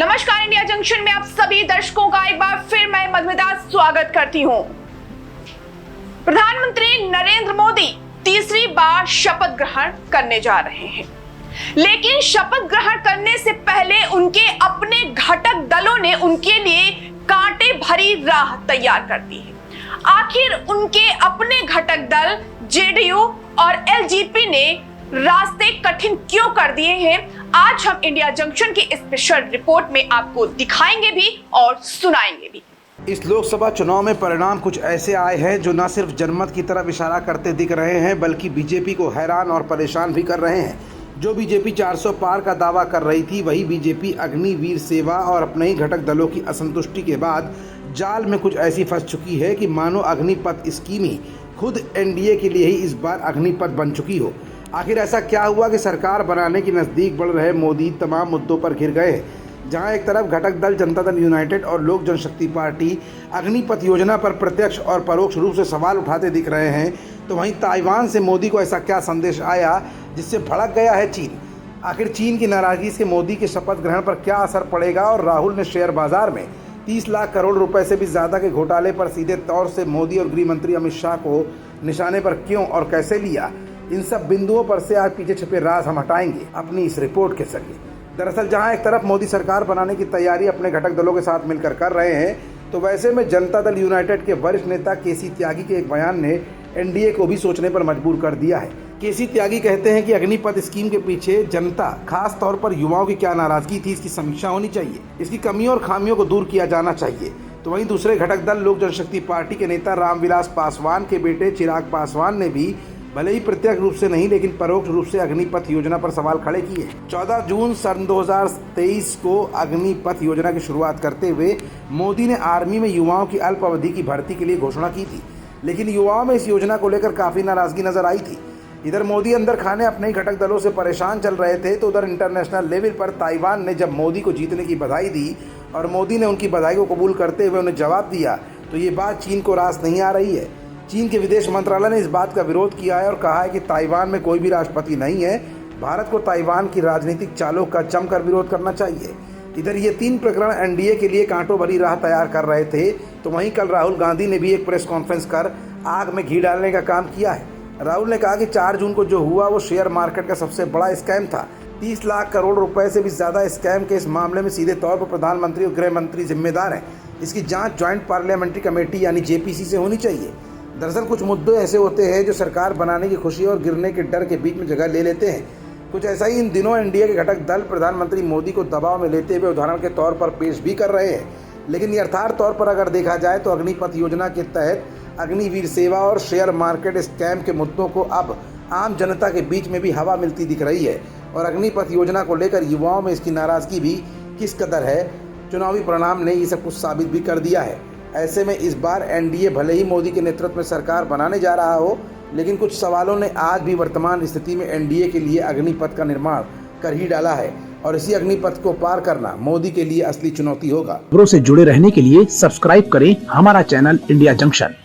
नमस्कार, India junction में आप सभी दर्शकों का एक बार फिर मैं मधुमिता स्वागत करती हूं। प्रधानमंत्री नरेंद्र मोदी तीसरी बार शपथ ग्रहण करने जा रहे हैं, लेकिन शपथ ग्रहण करने से पहले उनके अपने घटक दलों ने उनके लिए कांटे भरी राह तैयार कर दी है। आखिर उनके अपने घटक दल जेडीयू और एलजेपी ने रास्ते कठिन क्यों कर दिए हैं, आज हम इंडिया जंक्शन की स्पेशल रिपोर्ट में आपको दिखाएंगे भी और सुनाएंगे भी। इस लोकसभा चुनाव में परिणाम कुछ ऐसे आए हैं जो न सिर्फ जनमत की तरफ इशारा करते दिख रहे हैं, बल्कि बीजेपी को हैरान और परेशान भी कर रहे हैं। जो बीजेपी 400 पार का दावा कर रही थी, वही बीजेपी अग्निवीर सेवा और अपने ही घटक दलों की असंतुष्टि के बाद जाल में कुछ ऐसी फंस चुकी है कि मानो अग्निपथ स्कीम ही खुद एनडीए के लिए ही इस बार अग्निपथ बन चुकी हो। आखिर ऐसा क्या हुआ कि सरकार बनाने के नज़दीक बढ़ रहे मोदी तमाम मुद्दों पर घिर गए हैं। जहां एक तरफ घटक दल जनता दल यूनाइटेड और लोक जनशक्ति पार्टी अग्निपथ योजना पर प्रत्यक्ष और परोक्ष रूप से सवाल उठाते दिख रहे हैं, तो वहीं ताइवान से मोदी को ऐसा क्या संदेश आया जिससे भड़क गया है चीन। आखिर चीन की नाराजगी से मोदी के शपथ ग्रहण पर क्या असर पड़ेगा, और राहुल ने शेयर बाजार में 30 लाख करोड़ रुपए से भी ज़्यादा के घोटाले पर सीधे तौर से मोदी और गृह मंत्री अमित शाह को निशाने पर क्यों और कैसे लिया, इन सब बिंदुओं पर से आज पीछे छिपे राज हम हटाएंगे अपनी इस रिपोर्ट के जरिए। दरअसल जहां एक तरफ मोदी सरकार बनाने की तैयारी अपने घटक दलों के साथ मिलकर कर रहे हैं, तो वैसे में जनता दल यूनाइटेड के वरिष्ठ नेता केसी त्यागी के एक बयान ने एनडीए को भी सोचने पर मजबूर कर दिया है। केसी त्यागी कहते हैं कि अग्निपथ स्कीम के पीछे जनता, खास तौर पर युवाओं की क्या नाराजगी थी, इसकी समीक्षा होनी चाहिए। इसकी कमियों और खामियों को दूर किया जाना चाहिए। तो वहीं दूसरे घटक दल लोक जनशक्ति पार्टी के नेता रामविलास पासवान के बेटे चिराग पासवान ने भी भले ही प्रत्यक्ष रूप से नहीं, लेकिन परोक्ष रूप से अग्निपथ योजना पर सवाल खड़े किए। 14 जून सन 2023 को अग्निपथ योजना की शुरुआत करते हुए मोदी ने आर्मी में युवाओं की अल्प अवधि की भर्ती के लिए घोषणा की थी, लेकिन युवाओं में इस योजना को लेकर काफ़ी नाराजगी नजर आई थी। इधर मोदी अंदर खाने अपने ही घटक दलों से परेशान चल रहे थे, तो उधर इंटरनेशनल लेवल पर ताइवान ने जब मोदी को जीतने की बधाई दी और मोदी ने उनकी बधाई को कबूल करते हुए उन्हें जवाब दिया, तो ये बात चीन को रास नहीं आ रही है। चीन के विदेश मंत्रालय ने इस बात का विरोध किया है और कहा है कि ताइवान में कोई भी राष्ट्रपति नहीं है, भारत को ताइवान की राजनीतिक चालों का जमकर विरोध करना चाहिए। इधर ये तीन प्रकरण एनडीए के लिए कांटों भरी राह तैयार कर रहे थे, तो वहीं कल राहुल गांधी ने भी एक प्रेस कॉन्फ्रेंस कर आग में घी डालने का काम किया है। राहुल ने कहा कि 4 जून को जो हुआ वो शेयर मार्केट का सबसे बड़ा स्कैम था। 30 लाख करोड़ रुपए से भी ज़्यादा स्कैम के इस मामले में सीधे तौर पर प्रधानमंत्री और गृह मंत्री जिम्मेदार हैं। इसकी जांच ज्वाइंट पार्लियामेंट्री कमेटी यानी जेपीसी से होनी चाहिए। दरअसल कुछ मुद्दे ऐसे होते हैं जो सरकार बनाने की खुशी और गिरने के डर के बीच में जगह ले लेते हैं। कुछ ऐसा ही इन दिनों एनडीए के घटक दल प्रधानमंत्री मोदी को दबाव में लेते हुए उदाहरण के तौर पर पेश भी कर रहे हैं। लेकिन यथार्थ तौर पर अगर देखा जाए तो अग्निपथ योजना के तहत अग्निवीर सेवा और शेयर मार्केट स्कैम के मुद्दों को अब आम जनता के बीच में भी हवा मिलती दिख रही है, और अग्निपथ योजना को लेकर युवाओं में इसकी नाराजगी भी किस कदर है, चुनावी परिणाम ने ये सब कुछ साबित भी कर दिया है। ऐसे में इस बार एनडीए भले ही मोदी के नेतृत्व में सरकार बनाने जा रहा हो, लेकिन कुछ सवालों ने आज भी वर्तमान स्थिति में एनडीए के लिए अग्निपथ का निर्माण कर ही डाला है, और इसी अग्निपथ को पार करना मोदी के लिए असली चुनौती होगा। खबरों से जुड़े रहने के लिए सब्सक्राइब करें हमारा चैनल इंडिया जंक्शन।